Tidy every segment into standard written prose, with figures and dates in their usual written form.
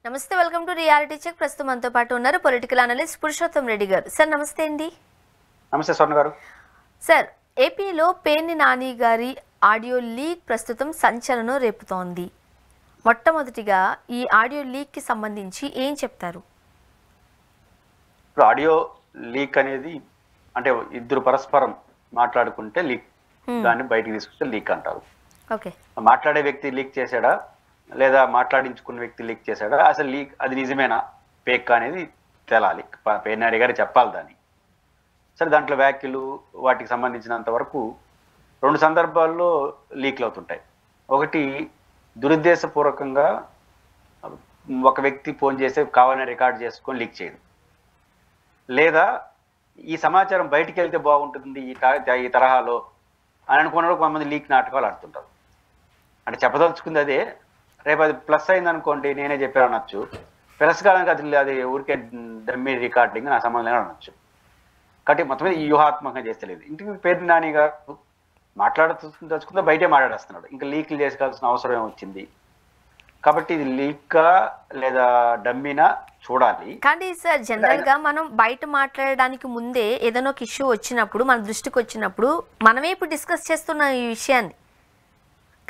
నమస్తే, welcome to reality check. ప్రస్తుతం మనతో పాటు ఉన్నారు పొలిటికల్ అనలిస్ట్ పురుషోత్తం రెడ్డి గారు. సార్ నమస్తే అండి. నమస్తే స్వర్ణ గారు. సార్, ఏపీలో పేర్ని నాని గారి ఆడియో లీక్ ప్రస్తుతం సంచలనం రేపుతోంది. మొట్టమొదటిగా ఈ ఆడియో లీక్కి సంబంధించి ఏం చెప్తారు? ఇప్పుడు ఆడియో లీక్ అనేది అంటే ఇద్దరు పరస్పరం మాట్లాడుకుంటే లీక్, దాన్ని బయటికి తీసుకొస్తే లీక్ అంటారు. ఓకే, మాట్లాడే వ్యక్తి లీక్ చేశాడా లేదా మాట్లాడించుకున్న వ్యక్తి లీక్ చేశాడా, అసలు లీక్ అది నిజమేనా ఫేక్ అనేది తేలాలి. పేర్నాని గారు చెప్పాలి దాన్ని. సరే, దాంట్లో వ్యాఖ్యలు వాటికి సంబంధించినంత వరకు రెండు సందర్భాల్లో లీక్లు అవుతుంటాయి. ఒకటి, దురుద్దేశపూర్వకంగా ఒక వ్యక్తి ఫోన్ చేసి కావాలని రికార్డ్ చేసుకొని లీక్ చేయడం, లేదా ఈ సమాచారం బయటికి వెళ్తే బాగుంటుంది ఈ తరహాలో అని అనుకున్న కొంతమంది లీక్ నాటకాలు ఆడుతుంటారు. అంటే చెప్పదలుచుకుంది అదే, రేపు అది ప్లస్ అయింది అనుకోండి, నేనే చెప్పాను అనొచ్చు. ప్లస్ కాలానికి అది ఊరికే డమ్మీ రికార్డింగ్, నా సంబంధం అనొచ్చు. కాబట్టి మొత్తం మీద వ్యూహాత్మకంగా చేస్తలేదు. ఇంటికి పేర్ని నాని గారు మాట్లాడుతుందా బయటే మాట్లాడేస్తున్నాడు. ఇంకా లీక్లు చేసుకోవాల్సిన అవసరం ఏమొచ్చింది? కాబట్టి ఇది లీకా లేదా డమ్మీనా చూడాలి. కానీ సార్, జనరల్ గా మనం బయట మాట్లాడడానికి ముందే ఏదైనా ఒక ఇష్యూ వచ్చినప్పుడు, మన దృష్టికి వచ్చినప్పుడు మనమే ఇప్పుడు డిస్కస్ చేస్తున్నాం ఈ విషయాన్ని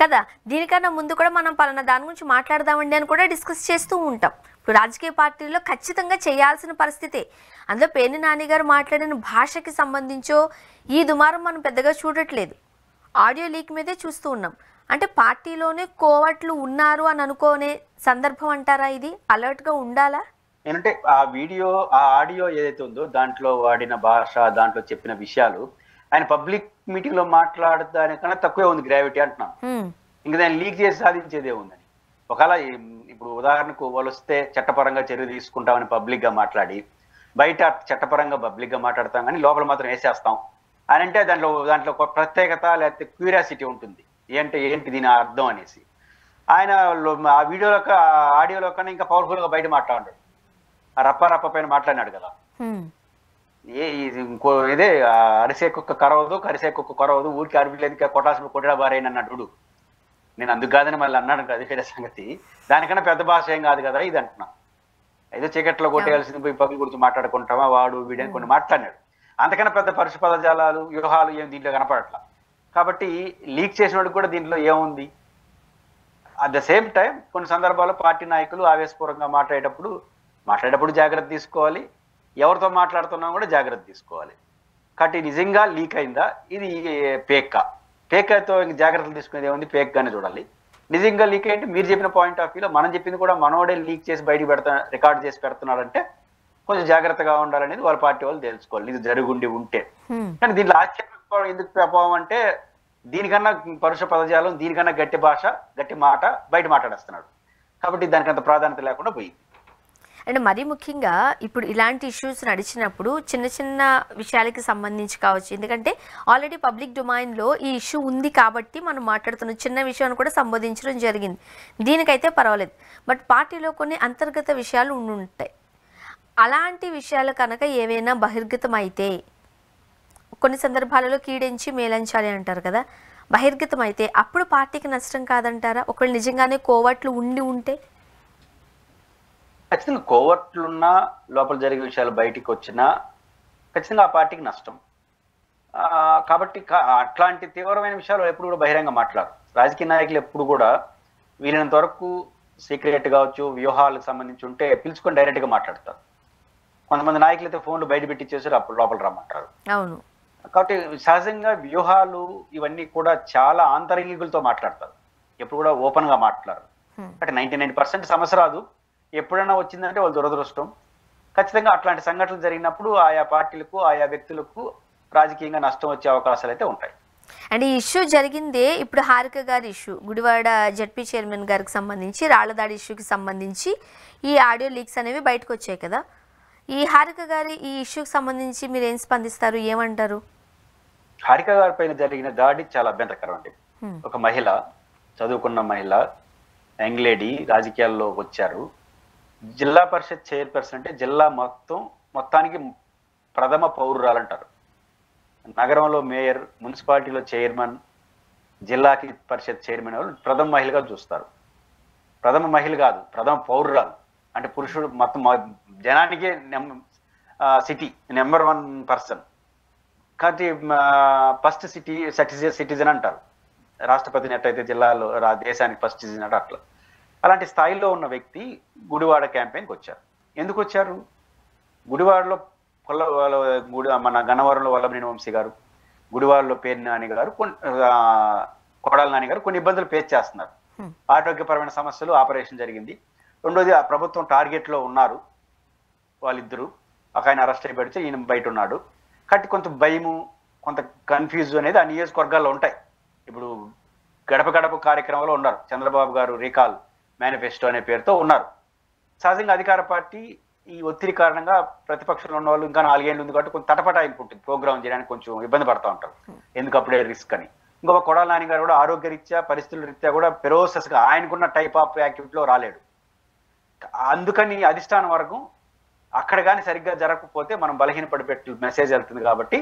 కదా. దీనికన్నా ముందు కూడా మనం పలానా దాని గురించి మాట్లాడదామండి అని కూడా డిస్కస్ చేస్తూ ఉంటాం. ఇప్పుడు రాజకీయ పార్టీల్లో ఖచ్చితంగా చేయాల్సిన పరిస్థితే. అందులో పేర్ని నాని గారు మాట్లాడిన భాషకి సంబంధించో ఈ దుమారం మనం పెద్దగా చూడట్లేదు, ఆడియో లీక్ మీదే చూస్తూ ఉన్నాం. అంటే పార్టీలోనే కోవట్లు ఉన్నారు అని అనుకోనే సందర్భం అంటారా? ఇది అలర్ట్గా ఉండాలా? ఏంటంటే ఆ వీడియో, ఆ ఆడియో ఏదైతే ఉందో దాంట్లో వాడిన భాష, దాంట్లో చెప్పిన విషయాలు ఆయన పబ్లిక్ మీటింగ్ లో మాట్లాడదానికన్నా తక్కువే ఉంది గ్రావిటీ అంటున్నాను. ఇంకా దాన్ని లీక్ చేసి సాధించేదే ఉందని. ఒకవేళ ఇప్పుడు ఉదాహరణకు వాళ్ళు వస్తే చట్టపరంగా చర్య తీసుకుంటామని పబ్లిక్ గా మాట్లాడి, బయట చట్టపరంగా పబ్లిక్ గా మాట్లాడతాం కానీ లోపల మాత్రం వేసేస్తాం అని అంటే దాంట్లో ఒక ప్రత్యేకత లేకపోతే క్యూరియాసిటీ ఉంటుంది. ఏంటి దీని అర్థం అనేసి. ఆయన ఆ వీడియోలో ఆడియోలో కన్నా ఇంకా పవర్ఫుల్ గా బయట మాట్లాడాడు. ఆ రప్ప పైన మాట్లాడినాడు కదా, ఇదే అరిసే కుక్క కరవదు, కరిసే కుక్క కొరవదు, ఊరికి అరవిలేదు కొట్టాల్సిన కొట్టడా బారైన అన్నాడు. నేను అందుకు కాదని మళ్ళీ అన్నాడు కదా, వేరే సంగతి. దానికన్నా పెద్ద భాష ఏం కాదు కదా ఇది అంటున్నా. ఏదో చీకట్లో కొట్టేయాల్సింది పోయి పబ్లిక్ గురించి మాట్లాడుకుంటామా వాడు వీడని కొన్ని మాట్లాడినాడు. అంతకన్నా పెద్ద పరుష పదజాలాలు, వ్యూహాలు ఏం దీంట్లో కనపడట్లా. కాబట్టి లీక్ చేసిన వాడికి కూడా దీంట్లో ఏముంది? అట్ ద సేమ్ టైం కొన్ని సందర్భాల్లో పార్టీ నాయకులు ఆవేశపూర్వకంగా మాట్లాడేటప్పుడు జాగ్రత్త తీసుకోవాలి, ఎవరితో మాట్లాడుతున్నా కూడా జాగ్రత్త తీసుకోవాలి. కాబట్టి నిజంగా లీక్ అయిందా, ఇది ఫేక్తో జాగ్రత్తలు తీసుకునేది ఏముంది, ఫేక్గానే చూడాలి. నిజంగా లీక్ అయితే మీరు చెప్పిన పాయింట్ ఆఫ్ వ్యూలో మనం చెప్పింది కూడా మనోడే లీక్ చేసి బయటికి రికార్డ్ చేసి పెడుతున్నాడంటే కొంచెం జాగ్రత్తగా ఉండాలనేది వాళ్ళ పార్టీ వాళ్ళు తెలుసుకోవాలి, ఇది జరుగుండి ఉంటే. కానీ దీంట్లో ఆశ్చర్యం ఎందుకు ప్రభావం అంటే, దీనికన్నా పరుష పదజాలం, దీనికన్నా గట్టి భాష, గట్టి మాట బయట మాట్లాడేస్తున్నాడు. కాబట్టి దానికి అంత ప్రాధాన్యత లేకుండా పోయింది. అండ్ మరీ ముఖ్యంగా ఇప్పుడు ఇలాంటి ఇష్యూస్ నడిచినప్పుడు చిన్న చిన్న విషయాలకి సంబంధించి కావచ్చు, ఎందుకంటే ఆల్రెడీ పబ్లిక్ డొమైన్లో ఈ ఇష్యూ ఉంది కాబట్టి మనం మాట్లాడుతున్న చిన్న విషయాన్ని కూడా సంబోధించడం జరిగింది, దీనికైతే పర్వాలేదు. బట్ పార్టీలో కొన్ని అంతర్గత విషయాలు ఉండుంటాయి. అలాంటి విషయాలు కనుక ఏవైనా బహిర్గతం అయితే, కొన్ని సందర్భాలలో కీడించి మేలంచాలి అంటారు కదా, బహిర్గతం అయితే అప్పుడు పార్టీకి నష్టం కాదంటారా? ఒకవేళ నిజంగానే కోవట్లు ఉంటే ఖచ్చితంగా కోవర్ట్లున్నా లోపల జరిగే విషయాలు బయటికి వచ్చినా ఖచ్చితంగా ఆ పార్టీకి నష్టం. కాబట్టి అట్లాంటి తీవ్రమైన విషయాలు ఎప్పుడు కూడా బహిరంగ మాట్లాడరు. రాజకీయ నాయకులు ఎప్పుడు కూడా వీలైనంత వరకు సీక్రెట్ కావచ్చు, వ్యూహాలకు సంబంధించి ఉంటే పిలుచుకొని డైరెక్ట్గా మాట్లాడతారు. కొంతమంది నాయకులు అయితే ఫోన్లు బయట పెట్టించేసారు, అప్పుడు లోపల రమ్మంటారు. అవును. కాబట్టి సహజంగా వ్యూహాలు ఇవన్నీ కూడా చాలా ఆంతరంగికులతో మాట్లాడతారు, ఎప్పుడు కూడా ఓపెన్ గా మాట్లాడరు. అంటే 99% సమస్య రాదు, ఎప్పుడైనా వచ్చిందంటే వాళ్ళు దురదృష్టం. ఖచ్చితంగా అట్లాంటి సంఘటనలు జరిగినప్పుడు ఆయా పార్టీలకు, ఆయా వ్యక్తులకు రాజకీయంగా నష్టం వచ్చే అవకాశాలు అయితే ఉంటాయి. అండ్ ఈ ఇష్యూ జరిగిందే ఇప్పుడు హారిక గారి ఇష్యూ, గుడివాడ జడ్పీ చైర్మన్ గారికి సంబంధించి రాళ్లదాడి ఇష్యూకి సంబంధించి ఈ ఆడియో లీక్స్ అనేవి బయటకు వచ్చాయి కదా. ఈ హారిక గారి ఈ ఇష్యూకి సంబంధించి మీరు ఏం స్పందిస్తారు, ఏమంటారు? హారిక గారి పైన జరిగిన దాడి చాలా అభ్యంతరకరం అండి. ఒక మహిళ, చదువుకున్న మహిళ, యంగ్ లేడీ, రాజకీయాల్లో వచ్చారు. జిల్లా పరిషత్ చైర్పర్సన్ అంటే జిల్లా మొత్తానికి ప్రథమ పౌరురాలంటారు. నగరంలో మేయర్, మున్సిపాలిటీలో చైర్మన్, జిల్లాకి పరిషత్ చైర్మన్ వాళ్ళు ప్రథమ మహిళగా చూస్తారు. ప్రథమ మహిళ కాదు, ప్రథమ పౌరురాలు అంటే పురుషుడు మొత్తం జనానికి సిటీ నెంబర్ 1 పర్సన్ కాబట్టి ఫస్ట్ సిటిజన్ అంటారు. రాష్ట్రపతిని ఎట్టయితే జిల్లాలో దేశానికి ఫస్ట్ సిటిజన్ అంటే అట్లా. అలాంటి స్థాయిలో ఉన్న వ్యక్తి గుడివాడ క్యాంపెయిన్కి వచ్చారు. ఎందుకు వచ్చారు? గుడివాడలో మన గన్నవరంలో వల్లభనేని వంశీ గారు, గుడివాడలో పేర్ని నాని గారు, కొడాల నాని గారు కొన్ని ఇబ్బందులు ఫేస్ చేస్తున్నారు. ఆరోగ్యపరమైన సమస్యలు, ఆపరేషన్ జరిగింది. రెండోది ఆ ప్రభుత్వం టార్గెట్లో ఉన్నారు వాళ్ళిద్దరూ. ఒక ఆయన అరెస్ట్ అయిపోతే ఈయన బయట ఉన్నాడు. కాబట్టి కొంత భయము, కొంత కన్ఫ్యూజ్ అనేది ఆ నియోజకవర్గాల్లో ఉంటాయి. ఇప్పుడు గడప గడప కార్యక్రమంలో ఉన్నారు. చంద్రబాబు గారు రీకాల్ మేనిఫెస్టో అనే పేరుతో ఉన్నారు. సహజంగా అధికార పార్టీ ఈ ఒత్తిడి కారణంగా ప్రతిపక్షంలో ఉన్న వాళ్ళు ఇంకా 4 ఏళ్ళు ఉంది కాబట్టి కొంచెం తటపటాయింపు ఉంటుంది. ప్రోగ్రామ్ చేయడానికి కొంచెం ఇబ్బంది పడుతూ ఉంటారు, ఎందుకు అప్పుడే రిస్క్ అని. ఇంకొక కొడాల నాని గారు కూడా ఆరోగ్య రీత్యా, పరిస్థితుల రీత్యా కూడా ఫెరోసస్గా ఆయనకున్న టైప్ ఆఫ్ యాక్టివిటీలో రాలేడు. అందుకని అధిష్టాన వర్గం అక్కడ కానీ సరిగ్గా జరగకపోతే మనం బలహీనపడిపెట్టు మెసేజ్ వెళ్తుంది కాబట్టి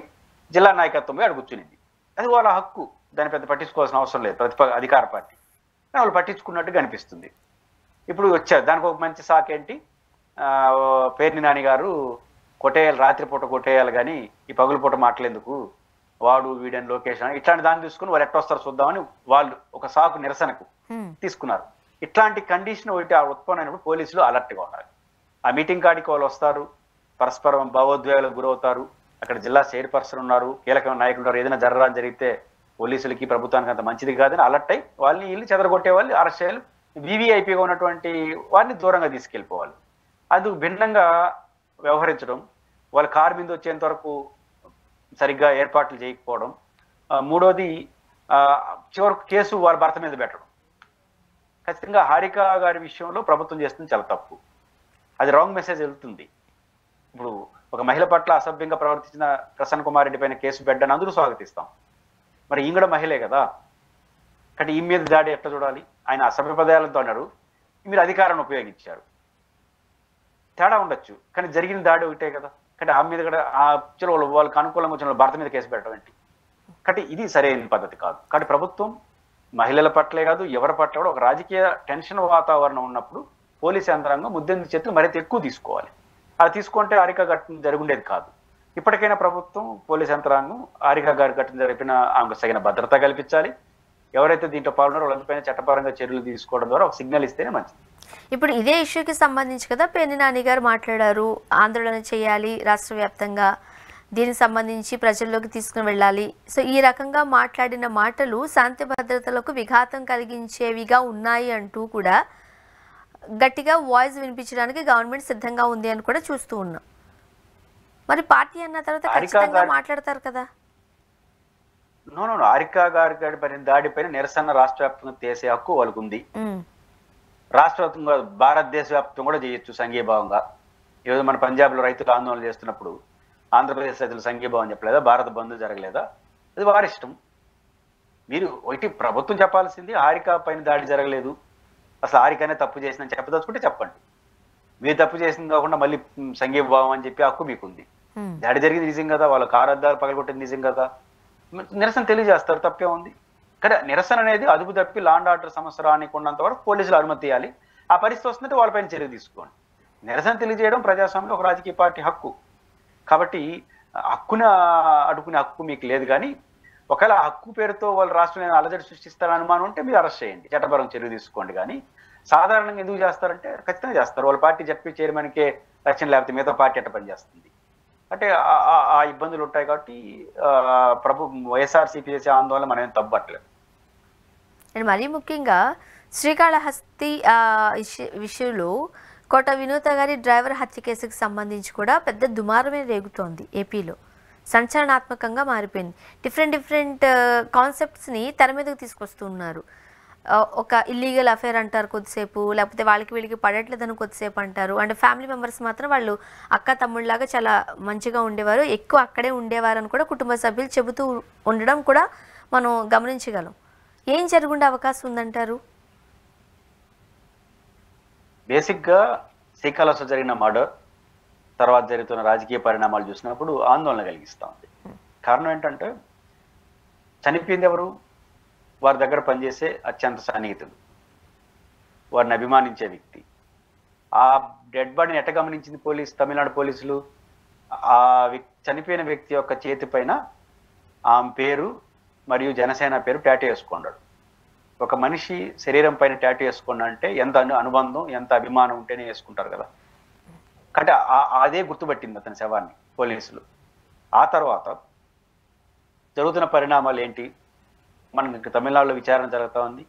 జిల్లా నాయకత్వం అడుగు కూర్చునింది. అది వాళ్ళ హక్కు, దాన్ని పెద్ద పట్టించుకోవాల్సిన అవసరం లేదు అధికార పార్టీ. కానీ వాళ్ళు పట్టించుకున్నట్టుగా అనిపిస్తుంది. ఇప్పుడు వచ్చారు దానికి ఒక మంచి సాకు ఏంటి, పేర్ని నాని గారు కొట్టేయాలి, రాత్రిపూట కొట్టేయాలి కానీ ఈ పగులుపూట మాటలేందుకు, వాడు వీడని లొకేషన్ ఇట్లాంటి దాన్ని తీసుకుని వాళ్ళు ఎట్టొస్తారు చూద్దామని వాళ్ళు ఒక సాకు నిరసనకు తీసుకున్నారు. ఇట్లాంటి కండిషన్ ఒకటి ఉత్పన్నమైనప్పుడు పోలీసులు అలర్ట్గా ఉండాలి. ఆ మీటింగ్ కాడికి వాళ్ళు వస్తారు, పరస్పరం భావోద్వేగాలకు గురవుతారు. అక్కడ జిల్లా చైర్పర్సన్ ఉన్నారు, కీలకమైన నాయకులు ఉన్నారు. ఏదైనా జరగని పోలీసులకి ప్రభుత్వానికి అంత మంచిది కాదని అలర్ట్ అయ్యి వాళ్ళని ఇల్లు చెదరగొట్టే వాళ్ళు అరెస్ట్ చేయాలి. వివిఐపీగా ఉన్నటువంటి వారిని దూరంగా తీసుకెళ్ళిపోవాలి. అది భిన్నంగా వ్యవహరించడం, వాళ్ళ కారు మీద వచ్చేంత వరకు సరిగ్గా ఏర్పాట్లు చేయకపోవడం. మూడోది చివరకు కేసు వాళ్ళ భర్త మీద పెట్టడం. ఖచ్చితంగా హారిక గారి విషయంలో ప్రభుత్వం చేస్తుంది చాలా తప్పు. అది రాంగ్ మెసేజ్ వెళ్తుంది. ఇప్పుడు ఒక మహిళ పట్ల అసభ్యంగా ప్రవర్తించిన ప్రసన్న కుమార్ రెడ్డి పైన కేసు పెట్టని అందరూ స్వాగతిస్తాం. మరి ఈయన కూడా మహిళే కదా, కానీ ఈ మీద దాడి ఎట్లా చూడాలి? ఆయన అసభ్య పదాలతో అన్నాడు, మీరు అధికారాన్ని ఉపయోగించారు, తేడా ఉండొచ్చు, కానీ జరిగిన దాడి ఒకటే కదా. కానీ ఆ మీద కూడా వాళ్ళకి అనుకూలంగా వచ్చిన భర్త మీద కేసు పెట్టడం ఏంటి? కాబట్టి ఇది సరైన పద్ధతి కాదు. కాబట్టి ప్రభుత్వం మహిళల పట్లే కాదు ఎవరి పట్ల కూడా ఒక రాజకీయ టెన్షన్ వాతావరణం ఉన్నప్పుడు పోలీసు యంత్రాంగం ముద్దెందు చేతులు మరింత ఎక్కువ తీసుకోవాలి. అది తీసుకుంటే హారిక ఘటన జరుగుండేది కాదు. ఇప్పటికైనా ప్రభుత్వం పోలీసు యంత్రాంగం హారిక గారి ఘటన జరిపిన ఆమెకు తగిన భద్రత కల్పించాలి. ఎవరైతే దీంట్లో పాల్గొన్నారో వాళ్ళపైన చట్టపరంగా చర్యలు తీసుకోవడం ద్వారా ఒక సిగ్నల్ ఇస్తేనే మంచిది. ఇప్పుడు ఇదే ఇష్యూకి సంబంధించి కదా పేర్ని నాని గారు మాట్లాడారు, ఆందోళన చేయాలి రాష్ట్ర వ్యాప్తంగా, దీనికి సంబంధించి ప్రజల్లోకి తీసుకుని వెళ్ళాలి. సో ఈ రకంగా మాట్లాడిన మాటలు శాంతి భద్రతలకు విఘాతం కలిగించేవిగా ఉన్నాయి అంటూ కూడా గట్టిగా వాయిస్ వినిపించడానికి గవర్నమెంట్ సిద్ధంగా ఉంది అని కూడా చూస్తూ ఉన్నాం. మరి పార్టీ అన్న తర్వాత ఖచ్చితంగా మాట్లాడతారు కదా. హారిక గారి పైన దాడిపైన నిరసన రాష్ట్ర వ్యాప్తంగా చేసే హక్కు వాళ్ళకు ఉంది. రాష్ట్ర వ్యాప్తంగా భారతదేశ వ్యాప్తంగా కూడా చేయొచ్చు సంఘీభావంగా. ఈరోజు మన పంజాబ్లో రైతులు ఆందోళన చేస్తున్నప్పుడు ఆంధ్రప్రదేశ్ రైతులు సంఘీభావం చెప్పలేదా? భారత బంద్ జరగలేదా? అది వారి ఇష్టం. మీరు ఒకటి ప్రభుత్వం చెప్పాల్సింది హారిక పైన దాడి జరగలేదు, అసలు హారికనే తప్పు చేసిందని చెప్పదలుచుకుంటే చెప్పండి. మీరు తప్పు చేసింది కాకుండా మళ్ళీ సంఘీభావం అని చెప్పి హక్కు మీకుంది. దాడి జరిగింది నిజం కదా, వాళ్ళ కారు అద్దాలు పగలగొట్టింది నిజం కదా, నిరసన తెలియజేస్తారు, తప్పే ఉంది. కానీ నిరసన అనేది అదుపు తప్పి లాండ్ ఆర్డర్ సమస్య రానికున్నంత వరకు పోలీసులు అనుమతి ఇవ్వాలి. ఆ పరిస్థితి వస్తుందంటే వాళ్ళపైన చర్య తీసుకోండి. నిరసన తెలియజేయడం ప్రజాస్వామ్యంలో ఒక రాజకీయ పార్టీ హక్కు. కాబట్టి హక్కున అడుగునే హక్కు మీకు లేదు. కానీ ఒకవేళ హక్కు పేరుతో వాళ్ళు రాష్ట్రంలో అలజడి సృష్టిస్తారని అనుమానం ఉంటే మీరు అరెస్ట్ చేయండి, చట్టపరంగా చర్య తీసుకోండి. కానీ సాధారణంగా ఎందుకు చేస్తారంటే ఖచ్చితంగా చేస్తారు. వాళ్ళ పార్టీ జడ్పీ చైర్మన్కే రక్షణ లేకపోతే మిగతా పార్టీ ఎట్ట పనిచేస్తుంది అంటే ఆ ఇబ్బందులు ఉంటాయి. కాబట్టి వైఎస్ఆర్సీపీ చేసే ఆందోళన మనం ఏం తప్పట్లేదు. అండ్ మరీ ముఖ్యంగా శ్రీకాళహస్తి విషయంలో కోట వినూత గారి డ్రైవర్ హత్య కేసుకు సంబంధించి కూడా పెద్ద దుమారమే రేగుతోంది. ఏపీలో సంచలనాత్మకంగా మారిపోయింది. డిఫరెంట్ కాన్సెప్ట్స్ని తెర మీదకి తీసుకొస్తున్నారు. ఒక ఇల్లీగల్ అఫేర్ అంటారు కొద్దిసేపు, లేకపోతే వాళ్ళకి వీళ్ళకి పడట్లేదని కొద్దిసేపు అంటారు. అండ్ ఫ్యామిలీ మెంబర్స్ మాత్రం వాళ్ళు అక్క తమ్ముళ్ళలాగా చాలా మంచిగా ఉండేవారు, ఎక్కువ అక్కడే ఉండేవారు అని కూడా కుటుంబ సభ్యులు చెబుతూ ఉండడం కూడా మనం గమనించగలం. ఏం జరుగుండే అవకాశం ఉందంటారు? బేసిక్గా శ్రీకాళహస్తిలో జరిగిన మర్డర్ తర్వాత జరుగుతున్న రాజకీయ పరిణామాలు చూసినప్పుడు ఆందోళన కలిగిస్తూ ఉంది. కారణం ఏంటంటే చనిపోయింది ఎవరు? వారి దగ్గర పనిచేసే అత్యంత సన్నిహితులు, వారిని అభిమానించే వ్యక్తి. ఆ డెడ్ బాడీని ఎట్ట గమనించింది తమిళనాడు పోలీసులు? ఆ చనిపోయిన వ్యక్తి యొక్క చేతి పైన ఆమె పేరు మరియు జనసేన పేరు టాటూ వేసుకున్నాడు. ఒక మనిషి శరీరం పైన టాటూ వేసుకున్నా అంటే ఎంత అనుబంధం, ఎంత అభిమానం ఉంటేనే వేసుకుంటారు కదా. అంటే అదే గుర్తుపట్టింది అతని శవాన్ని పోలీసులు. ఆ తర్వాత జరుగుతున్న పరిణామాలు ఏంటి? మనకి తమిళనాడులో విచారణ జరుగుతూ ఉంది.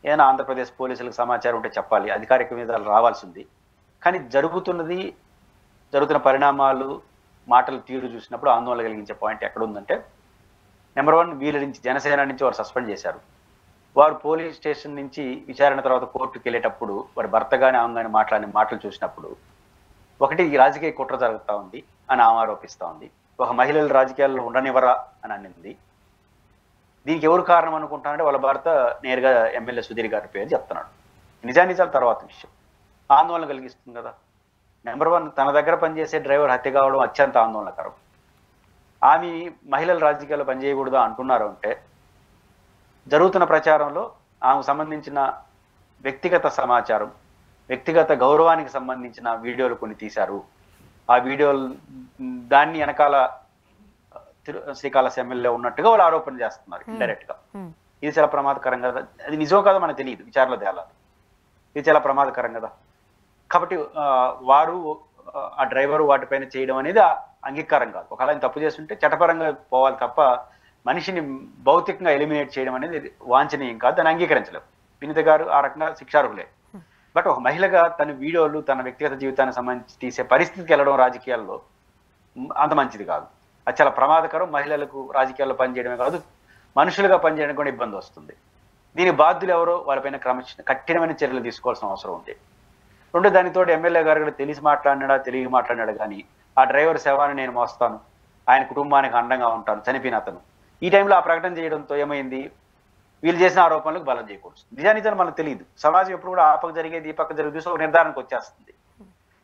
ఏదైనా ఆంధ్రప్రదేశ్ పోలీసులకు సమాచారం ఉంటే చెప్పాలి, అధికారిక మీద రావాల్సింది. కానీ జరుగుతున్న పరిణామాలు, మాటలు తీరు చూసినప్పుడు ఆందోళన కలిగించే పాయింట్ ఎక్కడ ఉందంటే, నెంబర్ 1, వీళ్ళ నుంచి జనసేన నుంచి వారు సస్పెండ్ చేశారు. వారు పోలీస్ స్టేషన్ నుంచి విచారణ తర్వాత కోర్టుకు వెళ్ళేటప్పుడు వారి భర్త కానీ ఆమె కానీ మాట్లాడిన మాటలు చూసినప్పుడు, ఒకటి ఈ రాజకీయ కుట్ర జరుగుతూ ఉంది అని ఆమె ఆరోపిస్తూ ఉంది. ఒక మహిళలు రాజకీయాల్లో ఉండనివ్వరా అని అనింది. దీనికి ఎవరు కారణం అనుకుంటానంటే వాళ్ళ భర్త నేరుగా ఎమ్మెల్యే సుధీర్ గారి పేరు చెప్తున్నాడు. నిజానిజాల తర్వాత విషయం ఆందోళన కలిగిస్తుంది కదా. నెంబర్ 1, తన దగ్గర పనిచేసే డ్రైవర్ హత్య కావడం అత్యంత ఆందోళనకరం. ఆమె మహిళలు రాజకీయాల్లో పనిచేయకూడదు అంటున్నారు అంటే, జరుగుతున్న ప్రచారంలో ఆమెకు సంబంధించిన వ్యక్తిగత సమాచారం, వ్యక్తిగత గౌరవానికి సంబంధించిన వీడియోలు కొన్ని తీశారు. ఆ వీడియోలు దాన్ని వెనకాల శ్రీకాళహస్తి ఎమ్మెల్యే ఉన్నట్టుగా వాళ్ళు ఆరోపణ చేస్తున్నారు ఇండైరెక్ట్ గా. ఇది చాలా ప్రమాదకరం కదా. అది నిజం కాదో మనకు తెలియదు, విచారణలో తేలాలి. ఇది చాలా ప్రమాదకరం కదా. కాబట్టి వారు ఆ డ్రైవరు వాటిపైన చేయడం అనేది అంగీకారం కాదు. ఒకవేళ ఆయన తప్పు చేస్తుంటే చట్టపరంగా పోవాలి తప్ప మనిషిని భౌతికంగా ఎలిమినేట్ చేయడం అనేది వాంఛనీయం కాదు, దాన్ని అంగీకరించలేవు. వినీత గారు ఆ రకంగా శిక్షార్హులే. బట్ ఒక మహిళగా తన వీడియోలు తన వ్యక్తిగత జీవితానికి సంబంధించి తీసే పరిస్థితికి వెళ్ళడం రాజకీయాల్లో అంత మంచిది కాదు. అది చాలా ప్రమాదకరం. మహిళలకు రాజకీయాల్లో పనిచేయడమే కాదు, మనుషులుగా పనిచేయడం కూడా ఇబ్బంది వస్తుంది. దీని బాధ్యులు ఎవరో వాళ్ళపైన కఠినమైన చర్యలు తీసుకోవాల్సిన అవసరం ఉంది. రెండో దానితో ఎమ్మెల్యే గారు కూడా తెలిసి మాట్లాడినాడా కానీ ఆ డ్రైవర్ శవాన్ని నేను మోస్తాను, ఆయన కుటుంబానికి అండంగా ఉంటాను, చనిపోయిన అతను, ఈ టైంలో ఆ ప్రకటన చేయడంతో ఏమైంది? వీళ్ళు చేసిన ఆరోపణలకు బలం చేయకూడదు. నిజానిజాలు మనకు తెలియదు. సమాజం ఎప్పుడు కూడా ఆ పక్క జరిగేది ఈ పక్క జరిగేది ఒక నిర్ధారణకు వచ్చేస్తుంది.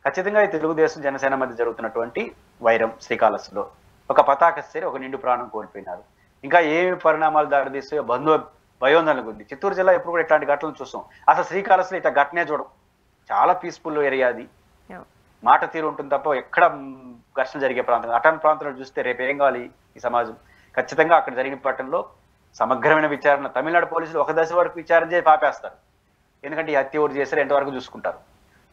ఖచ్చితంగా ఈ తెలుగుదేశం జనసేన మధ్య జరుగుతున్నటువంటి వైరం శ్రీకాళహస్తిలో ఒక పతాక స్థితి, ఒక నిండు ప్రాణం కోల్పోయినారు. ఇంకా ఏమి పరిణామాలు దారితీస్తాయో భయోందనలకు ఉంది. చిత్తూరు జిల్లా ఎప్పుడు కూడా ఇట్లాంటి ఘటనలు చూస్తాం. అసలు శ్రీకాళహస్తిలో ఇట్లా ఘటనే చూడం. చాలా పీస్ఫుల్ ఏరియా అది. మాట తీరు ఉంటుంది తప్ప ఎక్కడ ఘర్షణ జరిగే ప్రాంతం. అటాన్ ప్రాంతంలో చూస్తే రేపు ఏం కావాలి ఈ సమాజం? ఖచ్చితంగా అక్కడ జరిగిన పట్టణంలో సమగ్రమైన విచారణ, తమిళనాడు పోలీసులు ఒక దశ వరకు విచారణ చేసి పాపేస్తారు. ఎందుకంటే ఈ హత్య ఎవరు చేశారు ఎంతవరకు చూసుకుంటారు.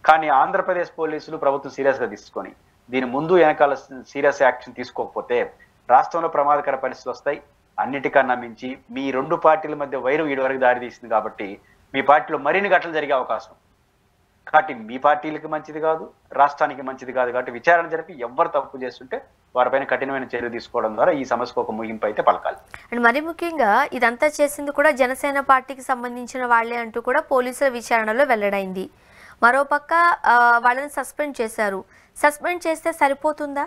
కానీ ఆంధ్రప్రదేశ్ పోలీసులు ప్రభుత్వం సీరియస్గా తీసుకొని దీని ముందు వెనకాల సీరియస్ యాక్షన్ తీసుకోకపోతే రాష్ట్రంలో ప్రమాదకర పరిస్థితులు వస్తాయి. అన్నిటికన్నా మించి మీ రెండు పార్టీల మధ్య వైరం వీడి వరకు దారి తీసింది కాబట్టి మీ పార్టీలో మరిన్ని ఘటనలు జరిగే అవకాశం. కాబట్టి మీ పార్టీలకి మంచిది కాదు, రాష్ట్రానికి మంచిది కాదు. కాబట్టి విచారణ జరిపి ఎవరు తప్పు చేస్తుంటే వారిపైన కఠినమైన చర్యలు తీసుకోవడం ద్వారా ఈ సమస్యకు ఒక ముగింపు అయితే పలకాలి. అండ్ మరి ముఖ్యంగా ఇదంతా చేసింది కూడా జనసేన పార్టీకి సంబంధించిన వాళ్ళే అంటూ కూడా పోలీసుల విచారణలో వెల్లడైంది. మరోపక్క వాళ్ళని సస్పెండ్ చేశారు. సస్పెండ్ చేస్తే సరిపోతుందా?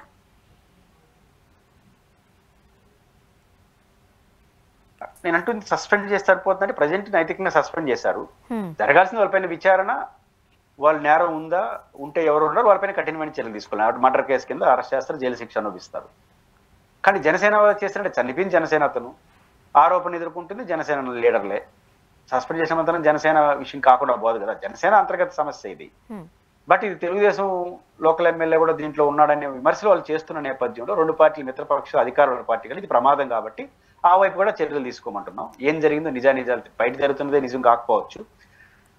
నేను అంటుంది సస్పెండ్ చేస్తే సరిపోతుందంటే ప్రజెంట్ నైతికంగా సస్పెండ్ చేశారు. జరగాల్సిన వాళ్ళపైన విచారణ, వాళ్ళు నేరం ఉంటే ఎవరు ఉన్నారు వాళ్ళపైన కఠినమైన చర్యలు తీసుకోవాలి. మర్డర్ కేసు కింద అరెస్ట్ చేస్తారు, జైలు శిక్ష అనుభవిస్తారు. కానీ జనసేన చేసినట్టు చనిపోయింది జనసేన అతను, ఆరోపణ ఎదుర్కొంటుంది జనసేన లీడర్లే. సస్పెండ్ చేసిన మాత్రం జనసేన విషయం కాకుండా పోదు కదా. జనసేన అంతర్గత సమస్య ఇది. బట్ ఇది తెలుగుదేశం లోకల్ ఎమ్మెల్యే కూడా దీంట్లో ఉన్నాడనే విమర్శలు వాళ్ళు చేస్తున్న నేపథ్యంలో రెండు పార్టీలు మిత్రపక్ష అధికారుల పార్టీ ఇది ప్రమాదం కాబట్టి ఆ వైపు కూడా చర్యలు తీసుకోమంటున్నాం. ఏం జరిగిందో నిజాలు బయట జరుగుతున్నదే నిజం కాకపోవచ్చు,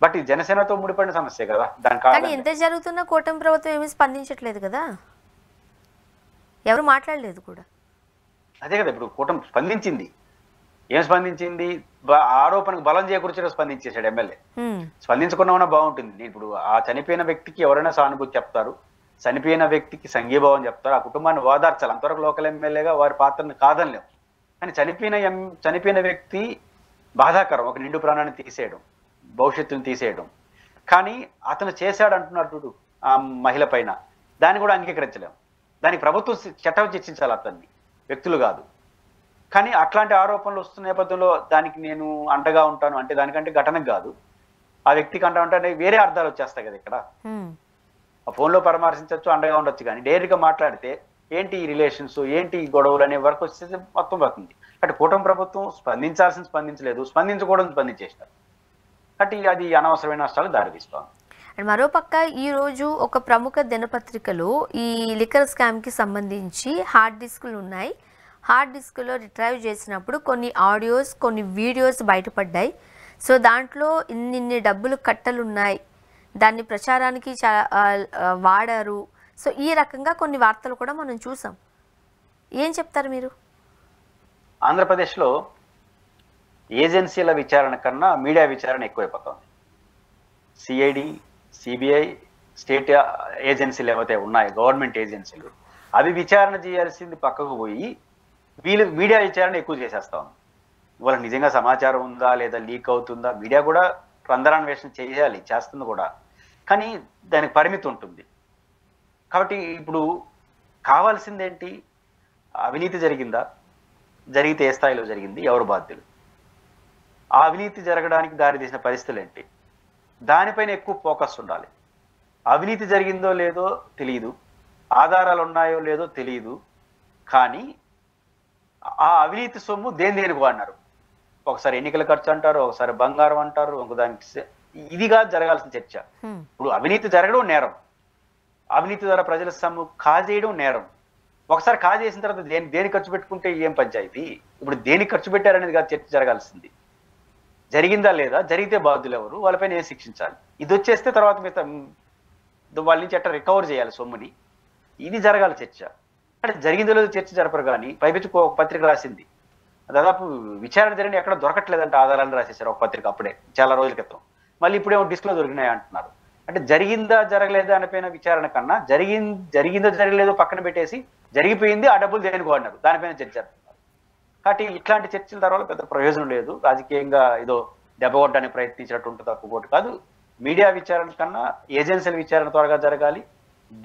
బట్ ఇది జనసేనతో ముడిపడిన సమస్య కదా. దానికి ఎంత జరుగుతున్నా కూటమి ప్రభుత్వం ఏమీ స్పందించట్లేదు కదా, ఎవరు మాట్లాడలేదు కూడా. అదే కదా ఇప్పుడు కూటమి స్పందించింది. ఏం స్పందించింది? ఆరోపణకు బలం చేకూర్చడం స్పందించేశాడు ఎమ్మెల్యే. స్పందించకుండా ఉన్నా బాగుంటుంది. ఇప్పుడు ఆ చనిపోయిన వ్యక్తికి ఎవరైనా సానుభూతి చెప్తారు, చనిపోయిన వ్యక్తికి సంఘీభావం చెప్తారు, ఆ కుటుంబాన్ని ఓదార్చాలి. అంతవరకు లోకల్ ఎమ్మెల్యేగా వారి పాత్రను కాదనిలేం. కానీ చనిపోయిన వ్యక్తి బాధాకరం, ఒక నిండు ప్రాణాన్ని తీసేయడం, భవిష్యత్తును తీసేయడం. కానీ అతను చేశాడు అంటున్నట్టు ఆ మహిళ పైన దాన్ని కూడా అంగీకరించలేం. దానికి ప్రభుత్వం చట్టం చర్చించాలి, అతన్ని వ్యక్తులు కాదు. కానీ అట్లాంటి ఆరోపణలు వస్తున్న నేపథ్యంలో దానికి నేను అండగా ఉంటాను అంటే దానికంటే ఘటనకు కాదు, ఆ వ్యక్తికి అంట అంటే వేరే అర్థాలు వచ్చేస్తాయి కదా. ఇక్కడ ఆ ఫోన్లో పరామర్శించవచ్చు, అండగా ఉండొచ్చు. కానీ డైరెక్ట్గా మాట్లాడితే ఏంటి ఈ రిలేషన్స్, ఏంటి ఈ గొడవలు అనే వరకు వచ్చేసి మొత్తం పడుతుంది. అంటే కూటమి ప్రభుత్వం స్పందించలేదు, స్పందించకూడదు స్పందించేసినారు. అంటే అది అనవసరమైన నష్టాలు దారితీస్తోంది. అండ్ మరోపక్క ఈరోజు ఒక ప్రముఖ దినపత్రికలో ఈ లిక్కర్ స్కామ్కి సంబంధించి హార్డ్ డిస్కులు ఉన్నాయి. హార్డ్ డిస్కులో రిట్రైవ్ చేసినప్పుడు కొన్ని ఆడియోస్, కొన్ని వీడియోస్ బయటపడ్డాయి. సో దాంట్లో ఇన్ని డబ్బులు కట్టలు ఉన్నాయి, దాన్ని ప్రచారానికి వాడారు. సో ఈ రకంగా కొన్ని వార్తలు కూడా మనం చూసాం. ఏం చెప్తారు మీరు? ఆంధ్రప్రదేశ్లో ఏజెన్సీల విచారణ కన్నా మీడియా విచారణ ఎక్కువైపోతుంది. సిఐడి, సిబిఐ, స్టేట్ ఏజెన్సీలు ఏవైతే ఉన్నాయో గవర్నమెంట్ ఏజెన్సీలు, అవి విచారణ చేయాల్సింది పక్కకు పోయి వీళ్ళు మీడియా విచారణ ఎక్కువ చేసేస్తా ఉంది. వాళ్ళకి నిజంగా సమాచారం ఉందా లేదా లీక్ అవుతుందా, మీడియా కూడా రంధ్రాన్వేషణ చేయాలి, చేస్తుంది కూడా, కానీ దానికి పరిమితి ఉంటుంది. కాబట్టి ఇప్పుడు కావాల్సిందేంటి? అవినీతి జరిగిందా, జరిగితే ఏ స్థాయిలో జరిగింది, ఎవరు బాధ్యులు, ఆ అవినీతి జరగడానికి దారితీసిన పరిస్థితులు ఏంటి, దానిపైన ఎక్కువ ఫోకస్ ఉండాలి. అవినీతి జరిగిందో లేదో తెలియదు, ఆధారాలు ఉన్నాయో లేదో తెలియదు, కానీ ఆ అవినీతి సొమ్ము దేనికి వాడినారు. ఒకసారి ఎన్నికల ఖర్చు అంటారు, ఒకసారి బంగారం అంటారు, ఇంకోదానికి ఇదిగా జరగాల్సిన చర్చ. ఇప్పుడు అవినీతి జరగడం నేరం, అవినీతి ద్వారా ప్రజల సొమ్ము కాజేయడం నేరం. ఒకసారి కాజేసిన తర్వాత దేని ఖర్చు పెట్టుకుంటే ఏం పంచాయతీ? ఇప్పుడు దేనికి ఖర్చు పెట్టారనేది కాదు చర్చ జరగాల్సింది. జరిగిందా లేదా, జరిగితే బాధ్యులు ఎవరు, వాళ్ళపైన ఏం శిక్షించాలి, ఇది వచ్చేస్తే తర్వాత మిగతా వాళ్ళ నుంచి ఎట్లా రికవర్ చేయాలి సొమ్ముని, ఇది జరగాలి చర్చ. అంటే జరిగిందో లేదో చర్చ జరపరు. కానీ పైపెచ్చు ఒక పత్రిక రాసింది, దాదాపు విచారణ జరిగిన ఎక్కడ దొరకట్లేదంటే ఆధారాలను రాసేసారు ఒక పత్రిక అప్పుడే చాలా రోజుల క్రితం. మళ్ళీ ఇప్పుడేమో డిస్క్లో దొరికినాయి అంటున్నారు. అంటే జరిగిందా జరగలేదా అనిపైన విచారణ కన్నా జరిగిందో జరగలేదో పక్కన పెట్టేసి జరిగిపోయింది, ఆ డబ్బులు దేనికి వాడినారు దానిపైన చర్చ జరుపుతున్నారు. కాబట్టి ఇట్లాంటి చర్చల తర్వాత పెద్ద ప్రయోజనం లేదు. రాజకీయంగా ఏదో దెబ్బ కొట్టడానికి ప్రయత్నించినట్టు ఉంటుంది తప్పుకోటి కాదు. మీడియా విచారణ కన్నా ఏజెన్సీల విచారణ త్వరగా జరగాలి.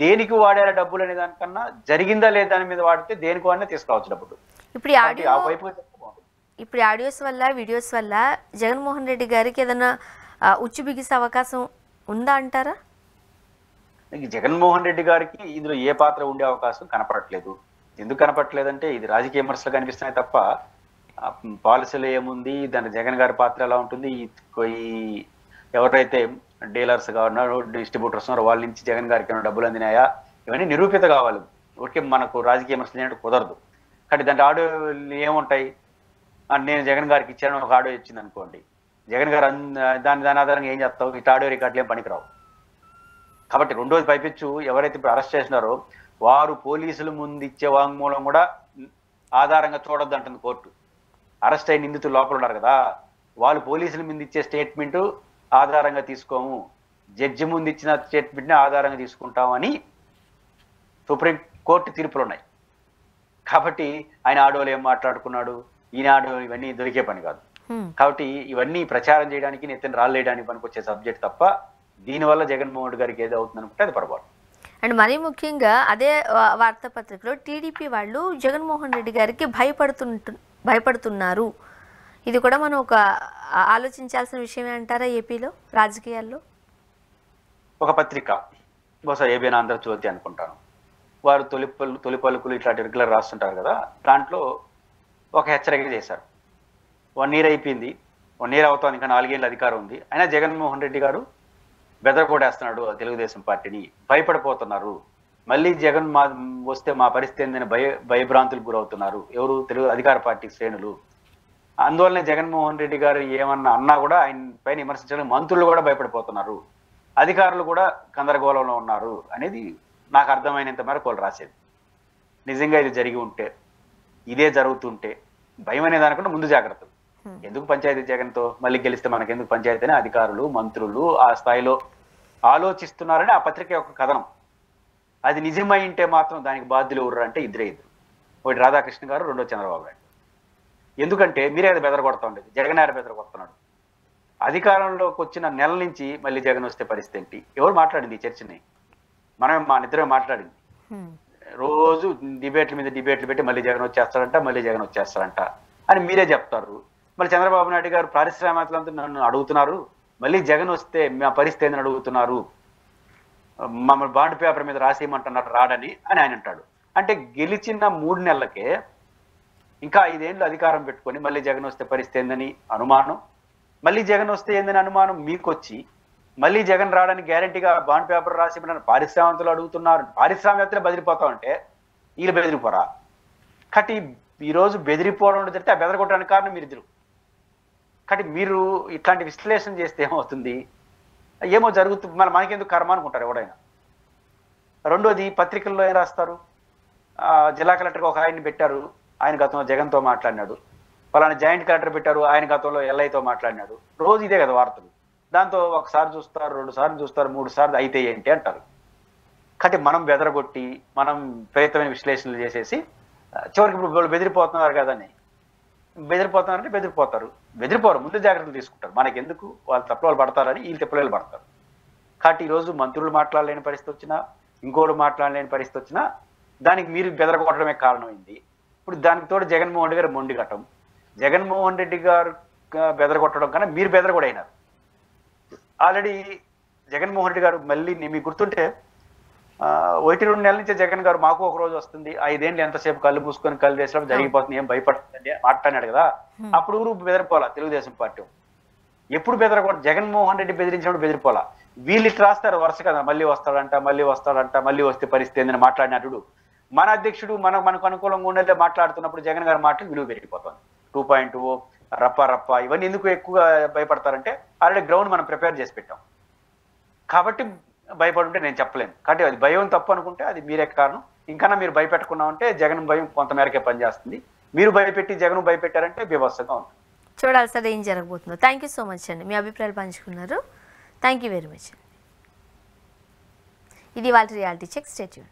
దేనికి వాడారు డబ్బులు అనే దానికన్నా జరిగిందా లేదా దాని మీద వాడితే దేనికి వాడినా తీసుకోవచ్చు డబ్బులు. ఇప్పుడు ఆడియోస్ వల్ల, వీడియోస్ వల్ల జగన్మోహన్ రెడ్డి గారికి ఏదైనా ఉచ్చు బిగిసే అవకాశం ఉందా అంటారా? జగన్మోహన్ రెడ్డి గారికి ఇందులో ఏ పాత్ర ఉండే అవకాశం కనపడట్లేదు. ఎందుకు కనపడట్లేదంటే ఇది రాజకీయ విమర్శలు కనిపిస్తున్నాయి తప్ప పాలసీలో ఏముంది, దాని జగన్ గారి పాత్ర ఎలా ఉంటుంది, ఈ ఎవరైతే డీలర్స్ ఉన్నారు, డిస్ట్రిబ్యూటర్స్ ఉన్నారు, వాళ్ళ నుంచి జగన్ గారికి ఏమైనా డబ్బులు అందినాయా, ఇవన్నీ నిరూపిత కావాలి. ఓకే, మనకు రాజకీయ విమర్శలు చేయడానికి కుదరదు. కానీ దాంట్లో ఆడియో ఏముంటాయి, నేను జగన్ గారికి ఇచ్చాను ఒక ఆడియో ఇచ్చింది అనుకోండి, జగన్ గారు దాని ఆధారంగా ఏం చేస్తావు, ఇటు ఆడియో రికార్డులు ఏం పనికిరావు. కాబట్టి రెండోది పైపెచ్చు ఎవరైతే ఇప్పుడు అరెస్ట్ చేసినారో వారు పోలీసుల ముందు ఇచ్చే వాంగ్మూలం కూడా ఆధారంగా చూడొద్దు అంటుంది కోర్టు. అరెస్ట్ అయిన నిందితులు లోపల ఉన్నారు కదా, వాళ్ళు పోలీసుల ముందు ఇచ్చే స్టేట్మెంట్ ఆధారంగా తీసుకోము, జడ్జి ముందు ఇచ్చిన స్టేట్మెంట్ని ఆధారంగా తీసుకుంటామని సుప్రీం కోర్టు తీర్పులు ఉన్నాయి. కాబట్టి ఆయన ఆడోలు ఏం మాట్లాడుకున్నాడు, ఈయన ఆడో, ఇవన్నీ దొరికే పని కాదు. కాబట్టి ఇవన్నీ ప్రచారం చేయడానికి, నెత్తిన రాళ్ళేయడానికి పనికొచ్చే సబ్జెక్ట్ తప్ప దీనివల్ల జగన్మోహన్ రెడ్డి గారికి ఏది అవుతుంది అనుకుంటే అది పొరపాటు. అండ్ మరీ ముఖ్యంగా అదే వార్తాపత్రికలో టీడీపీ వాళ్ళు జగన్మోహన్ రెడ్డి గారికి భయపడుతున్నారు, ఇది కూడా మనం ఒక ఆలోచించాల్సిన విషయమే అంటారా ఏపీలో రాజకీయాల్లో? ఒక పత్రిక, బహుశా ఏబిఎన్ ఆంధ్రజ్యోతి అనుకుంటాను, వారు తొలి పలుకులు ఇట్లాంటి రెగ్యులర్ రాస్తుంటారు కదా, దాంట్లో ఒక హెచ్చరిక చేశారు. 1 year అయిపోయింది, 1 year అవుతాను, ఇంకా 4 ఏళ్ళ అధికారం ఉంది, అయినా జగన్మోహన్ రెడ్డి గారు బెదరగొడేస్తున్నాడు తెలుగుదేశం పార్టీని, భయపడిపోతున్నారు, మళ్ళీ జగన్ వస్తే మా పరిస్థితి ఏందని భయభ్రాంతులకు గురవుతున్నారు ఎవరు, తెలుగు అధికార పార్టీ శ్రేణులు. అందువల్లనే జగన్మోహన్ రెడ్డి గారు ఏమన్నా అన్నా కూడా ఆయన పైన విమర్శించడానికి మంత్రులు కూడా భయపడిపోతున్నారు, అధికారులు కూడా గందరగోళంలో ఉన్నారు అనేది నాకు అర్థమైనంత మేరకు వాళ్ళు రాసేది. నిజంగా ఇది జరిగి ఉంటే, ఇదే జరుగుతుంటే భయం అనే దానికంటే ముందు జాగ్రత్తలు. ఎందుకు పంచాయతీ జగన్తో మళ్ళీ గెలిస్తే మనకెందుకు పంచాయతీ అని అధికారులు, మంత్రులు ఆ స్థాయిలో ఆలోచిస్తున్నారని ఆ పత్రిక యొక్క కథనం. అది నిజమై ఉంటే మాత్రం దానికి బాధ్యులు ఎవరు అంటే ఇద్దరు. ఒకటి రాధాకృష్ణ గారు, రెండో చంద్రబాబు నాయుడు. ఎందుకంటే మీరే అది బెదరగొడతా ఉండేది, జగన్ గారు బెదరగొడుతున్నాడు. అధికారంలోకి వచ్చిన నెల నుంచి మళ్ళీ జగన్ వస్తే పరిస్థితి ఏంటి? ఎవరు మాట్లాడింది ఈ చర్చని? మా నిద్రమే మాట్లాడింది. రోజు డిబేట్ల మీద డిబేట్లు పెట్టి మళ్ళీ జగన్ వచ్చేస్తారంట అని మీరే చెప్తారు. మళ్ళీ చంద్రబాబు నాయుడు గారు పారిశ్రామికలంతా నన్ను అడుగుతున్నారు, మళ్ళీ జగన్ వస్తే మా పరిస్థితి ఏందని అడుగుతున్నారు, మమ్మల్ని బాండ్ పేపర్ మీద రాసేయమంటున్నారు రాడని ఆయన అంటాడు. అంటే గెలిచిన 3 నెలలకే ఇంకా 5 ఏళ్ళు అధికారం పెట్టుకొని మళ్ళీ జగన్ వస్తే పరిస్థితి ఏందని అనుమానం, మళ్ళీ జగన్ వస్తే ఏందని అనుమానం మీకు వచ్చి మళ్ళీ జగన్ రావడానికి గ్యారంటీగా బాండ్ పేపర్ రాసి పారిశ్రామికలు అడుగుతున్నారు. పారిశ్రామికవేత్తలే బెదిరిపోతా ఉంటే వీళ్ళు బెదిరిపోరా? కాబట్టి ఈరోజు బెదిరిపోవడం జరిగితే ఆ బెదరగొట్టడానికి కారణం మీరు ఇద్దరు. కాబట్టి మీరు ఇట్లాంటి విశ్లేషణ చేస్తే ఏమవుతుంది? ఏమో జరుగుతుంది, మనకెందుకు కర్మ అనుకుంటారు ఎవడైనా. రెండోది, పత్రికల్లో ఏం రాస్తారు? జిల్లా కలెక్టర్గా ఒక ఆయన్ని పెట్టారు, ఆయన గతంలో జగన్తో మాట్లాడినాడు. పలానా జాయింట్ కలెక్టర్ పెట్టారు, ఆయన గతంలో ఎల్ఐతో మాట్లాడినాడు. రోజు ఇదే కదా వార్తలు. దాంతో ఒకసారి చూస్తారు, 2 సార్లు చూస్తారు, 3 సార్లు అయితే ఏంటి అంటారు. కాబట్టి మనం బెదరగొట్టి మనం ప్రయత్నమైన విశ్లేషణలు చేసేసి చివరికి ఇప్పుడు వాళ్ళు బెదిరిపోతున్నారు కదని, బెదిరిపోతున్నారంటే బెదిరిపోరు, ముందు జాగ్రత్తలు తీసుకుంటారు. మనకెందుకు, వాళ్ళు తప్పులు పడతారని వీళ్ళు తెప్పలు పడతారు. కాబట్టి ఈరోజు మంత్రులు మాట్లాడలేని పరిస్థితి వచ్చినా, ఇంకోరు మాట్లాడలేని పరిస్థితి వచ్చినా దానికి మీరు బెదరగొట్టడమే కారణమైంది. ఇప్పుడు దానికి తోడు జగన్మోహన్ రెడ్డి గారు మొండిగటం. జగన్మోహన్ రెడ్డి గారు బెదరగొట్టడం కన్నా మీరు బెదరగొడైనారు. ఆల్రెడీ జగన్మోహన్ రెడ్డి గారు మళ్ళీ మీకు గుర్తుంటే 1-2 నెలల నుంచి జగన్ గారు మాకు ఒక రోజు వస్తుంది, 5 ఏళ్ళు ఎంతసేపు కళ్ళు మూసుకొని కళ్ళు చేసినప్పుడు జరిగిపోతుంది, ఏం భయపడుతుంది మాట్లాడినాడు కదా. అప్పుడు ఊరు బెదిరిపోలా తెలుగుదేశం పార్టీ. ఎప్పుడు బెదరగొట్ట జగన్మోహన్ రెడ్డి బెదిరించినప్పుడు బెదిరిపోలా. వీళ్ళు ఇట్లా రాస్తారు వరుస కదా, మళ్ళీ వస్తాడంట, మళ్ళీ వస్తే పరిస్థితి ఏందని మాట్లాడినప్పుడు మన అధ్యక్షుడు మనకు అనుకూలంగా ఉండేదే మాట్లాడుతున్నప్పుడు జగన్ గారి మాటలు విలువ పెరిగిపోతుంది. 2.0 రప్ప ఇవన్నీ ఎందుకు ఎక్కువగా భయపడతారంటే ఆల్రెడీ గ్రౌండ్ మనం ప్రిపేర్ చేసి పెట్టాం కాబట్టి భయపడుంటే నేను చెప్పలేను. కాబట్టి అది భయం తప్పు అనుకుంటే అది మీరే కారణం. ఇంకా మీరు భయపెట్టుకున్నామంటే జగన్ భయం కొంతమేరకే పనిచేస్తుంది. మీరు భయపెట్టి జగన్ భయపెట్టారంటే బీభత్సంగా ఉంటుంది. చూడాలి సార్ ఏం జరగబోతుందో. థ్యాంక్ యూ సో మచ్ అండి, మీ అభిప్రాయాలు పంచుకున్నారు. Thank you very much. ఇది వాళ్ళ రియాలిటీ చెక్. Stay tuned.